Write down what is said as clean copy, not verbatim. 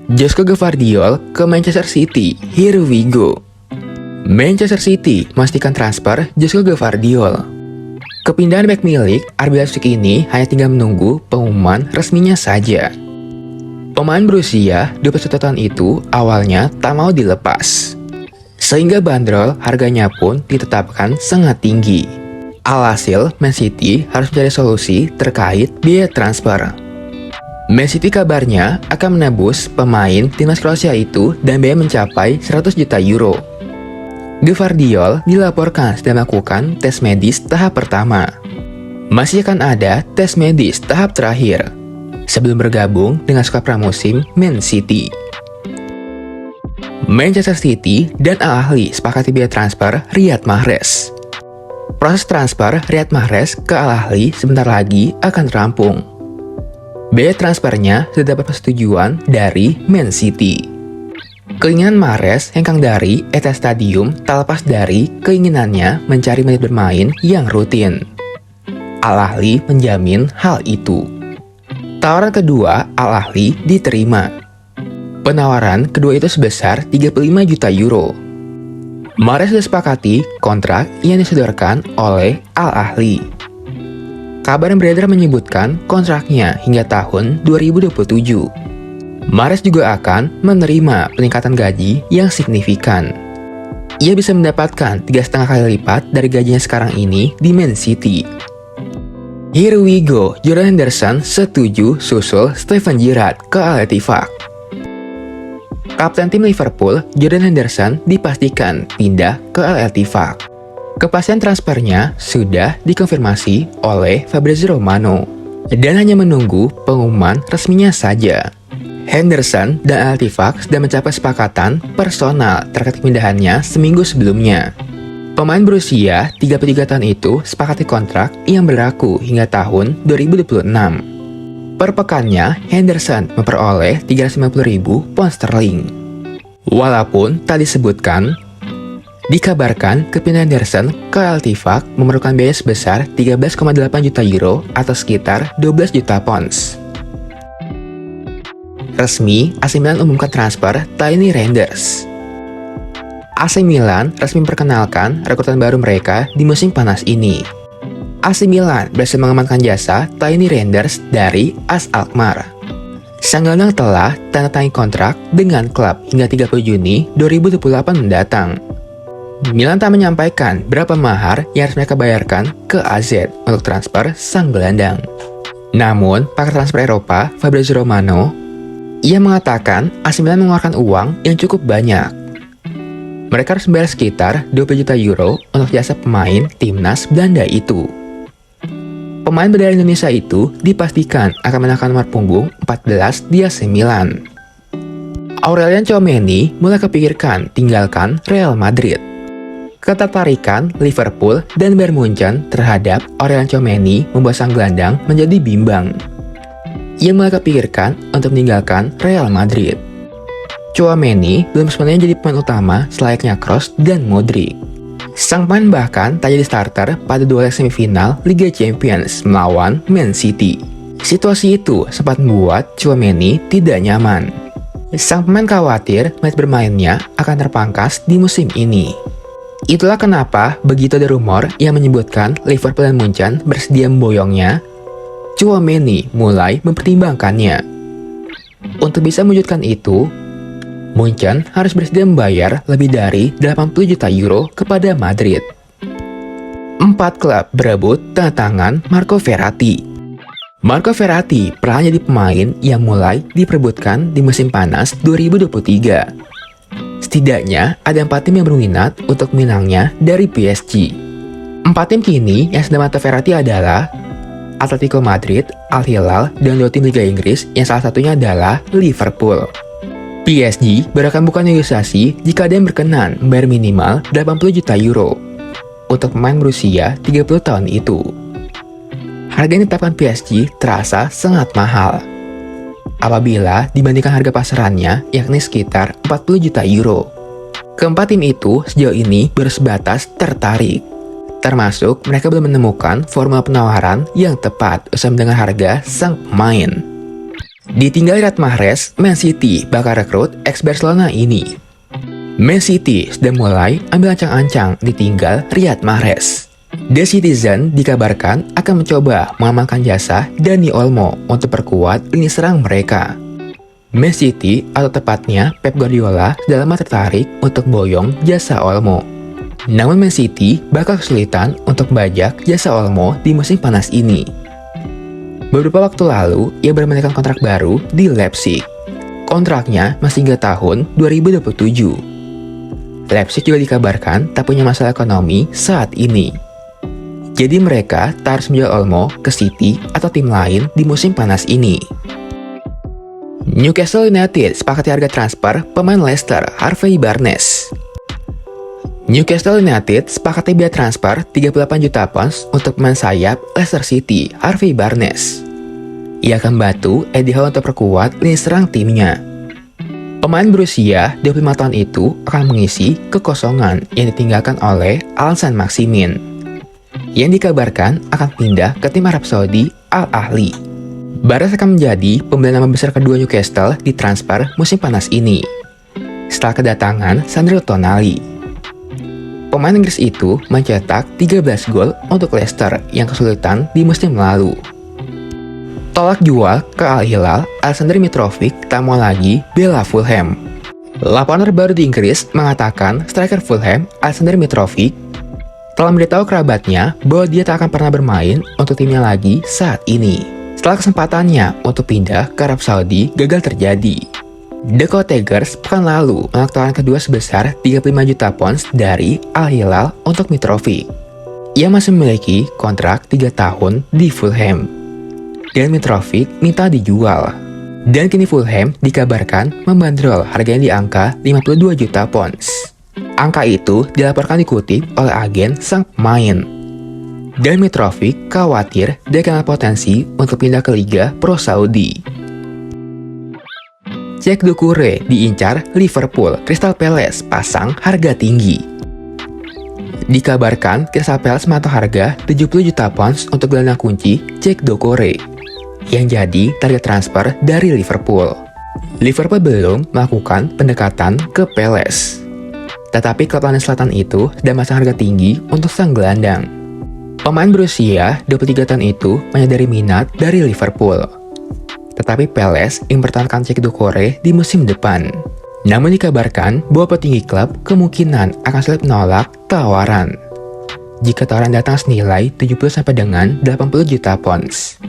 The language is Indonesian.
Josko Gvardiol ke Manchester City, here we go. Manchester City memastikan transfer Josko Gvardiol. Kepindahan bek milik RB Leipzig ini hanya tinggal menunggu pengumuman resminya saja. Pemain berusia 21 tahun itu awalnya tak mau dilepas, sehingga bandrol harganya pun ditetapkan sangat tinggi. Alhasil, Man City harus mencari solusi terkait biaya transfer. Man City kabarnya akan menebus pemain timnas Kroasia itu dan biaya mencapai 100 juta euro. Gvardiol dilaporkan sedang melakukan tes medis tahap pertama. Masih akan ada tes medis tahap terakhir sebelum bergabung dengan skuad pramusim Man City. Manchester City dan Al Ahly sepakati biaya transfer Riyad Mahrez. Proses transfer Riyad Mahrez ke Al Ahly sebentar lagi akan rampung. Biaya transfernya sudah dapat persetujuan dari Man City. Keinginan Mahrez hengkang dari Etihad Stadium tak lepas dari keinginannya mencari menit bermain yang rutin. Al Ahly menjamin hal itu. Tawaran kedua Al Ahly diterima. Penawaran kedua itu sebesar 35 juta euro. Mahrez sudah sepakati kontrak yang disodorkan oleh Al Ahly. Kabar yang beredar menyebutkan kontraknya hingga tahun 2027. Mahrez juga akan menerima peningkatan gaji yang signifikan. Ia bisa mendapatkan 3,5 kali lipat dari gajinya sekarang ini di Man City. Here we go, Jordan Henderson setuju susul Steven Gerrard ke Al Ettifaq. Kapten tim Liverpool, Jordan Henderson dipastikan pindah ke Al Ettifaq. Kepastian transfernya sudah dikonfirmasi oleh Fabrizio Romano dan hanya menunggu pengumuman resminya saja. Henderson dan Al Ettifaq sudah mencapai kesepakatan personal terkait pindahannya seminggu sebelumnya. Pemain berusia 33 tahun itu sepakati kontrak yang berlaku hingga tahun 2026. Per pekannya, Henderson memperoleh 350.000 pound sterling. Walaupun tak disebutkan, dikabarkan kepindahan Henderson ke Al Ettifaq memerlukan biaya sebesar 13,8 juta euro atau sekitar 12 juta pounds. Resmi, AC Milan umumkan transfer Tiny Reinders. AC Milan resmi memperkenalkan rekrutan baru mereka di musim panas ini. AC Milan berhasil mengamankan jasa Tiny Reinders dari AS Alkmaar. Sang gelandang telah tanda tangan kontrak dengan klub hingga 30 Juni 2028 mendatang. Milan tak menyampaikan berapa mahar yang harus mereka bayarkan ke AZ untuk transfer sang gelandang. Namun, pakar transfer Eropa, Fabrizio Romano, ia mengatakan AC Milan mengeluarkan uang yang cukup banyak. Mereka harus membayar sekitar 20 juta euro untuk jasa pemain timnas Belanda itu. Pemain berdarah Indonesia itu dipastikan akan menaikkan nomor punggung 14 di AC Milan. Aurelian Tchouaméni mulai kepikirkan tinggalkan Real Madrid. Ketertarikan Liverpool dan Bayern Munchen terhadap Aurelian Tchouaméni membuat sang gelandang menjadi bimbang. Ia mulai kepikirkan untuk meninggalkan Real Madrid. Tchouaméni belum sepenuhnya jadi pemain utama selayaknya Kroos dan Modric. Sang pemain bahkan tak jadi starter pada dua leg semifinal Liga Champions melawan Man City. Situasi itu sempat membuat Tchouaméni tidak nyaman. Sang pemain khawatir menit bermainnya akan terpangkas di musim ini. Itulah kenapa begitu ada rumor yang menyebutkan Liverpool dan Munchen bersedia memboyongnya, Tchouaméni mulai mempertimbangkannya. Untuk bisa mewujudkan itu, Munchen harus bersedia membayar lebih dari 80 juta euro kepada Madrid. 4 klub berebut tanda tangan Marco Verratti. Marco Verratti pernah jadi pemain yang mulai diperebutkan di musim panas 2023. Setidaknya ada 4 tim yang berminat untuk meminangnya dari PSG. 4 tim kini yang sedang mata Verratti adalah Atletico Madrid, Al Hilal, dan 2 tim Liga Inggris yang salah satunya adalah Liverpool. PSG baru akan buka negosiasi jika ada yang berkenan membayar minimal 80 juta euro untuk pemain berusia 30 tahun itu. Harga yang ditetapkan PSG terasa sangat mahal apabila dibandingkan harga pasarannya yakni sekitar 40 juta euro. Keempat tim itu sejauh ini baru sebatas tertarik. Termasuk mereka belum menemukan formula penawaran yang tepat usai mendengar harga sang pemain. Ditinggal Riyad Mahrez, Man City bakal rekrut ex-Barcelona ini. Man City sudah mulai ambil ancang-ancang ditinggal Riyad Mahrez. The Citizen dikabarkan akan mencoba mengamankan jasa Dani Olmo untuk perkuat lini serang mereka. Man City atau tepatnya Pep Guardiola sudah lama tertarik untuk boyong jasa Olmo. Namun Man City bakal kesulitan untuk bajak jasa Olmo di musim panas ini. Beberapa waktu lalu, ia baru menekan kontrak baru di Leipzig. Kontraknya masih hingga tahun 2027. Leipzig juga dikabarkan tak punya masalah ekonomi saat ini. Jadi mereka tak harus menjual Olmo ke City atau tim lain di musim panas ini. Newcastle United sepakati harga transfer pemain Leicester Harvey Barnes. Newcastle United sepakati biaya transfer 38 juta pounds untuk pemain sayap Leicester City Harvey Barnes. Ia akan bantu Eddie Howe untuk perkuat lini serang timnya. Pemain berusia 25 tahun itu akan mengisi kekosongan yang ditinggalkan oleh Alan Saint-Maximin, yang dikabarkan akan pindah ke tim Arab Saudi Al Ahly. Barnes akan menjadi pembelian nama besar kedua Newcastle di transfer musim panas ini, setelah kedatangan Sandro Tonali. Pemain Inggris itu mencetak 13 gol untuk Leicester yang kesulitan di musim lalu. Tolak jual ke Al Hilal, Alexander Mitrovic tak mau lagi bela Fulham. Laporan terbaru di Inggris mengatakan striker Fulham, Alexander Mitrovic, telah memberitahu kerabatnya bahwa dia tak akan pernah bermain untuk timnya lagi saat ini, setelah kesempatannya untuk pindah ke Arab Saudi gagal terjadi. The Cottagers pekan lalu menolak tawaran kedua sebesar 35 juta pounds dari Al Hilal untuk Mitrovic. Ia masih memiliki kontrak 3 tahun di Fulham, dan Mitrovic minta dijual. Dan kini Fulham dikabarkan membandrol harganya di angka 52 juta pounds. Angka itu dilaporkan dikutip oleh agen sang pemain. Dan Mitrovic khawatir dia kenal potensi untuk pindah ke Liga Pro Saudi. Jack Doucouré diincar Liverpool, Crystal Palace pasang harga tinggi. Dikabarkan Crystal Palace mematok harga 70 juta pounds untuk gelandang kunci Jack Doucouré, yang jadi target transfer dari Liverpool. Liverpool belum melakukan pendekatan ke Palace, tetapi klub London Selatan itu sudah masang harga tinggi untuk sang gelandang. Pemain berusia 23 tahun itu menyadari minat dari Liverpool, tetapi Palace ingin mempertahankan Jack Doucouré di musim depan. Namun dikabarkan bahwa petinggi klub kemungkinan akan sulit menolak tawaran jika tawaran datang senilai 70 sampai dengan 80 juta pounds.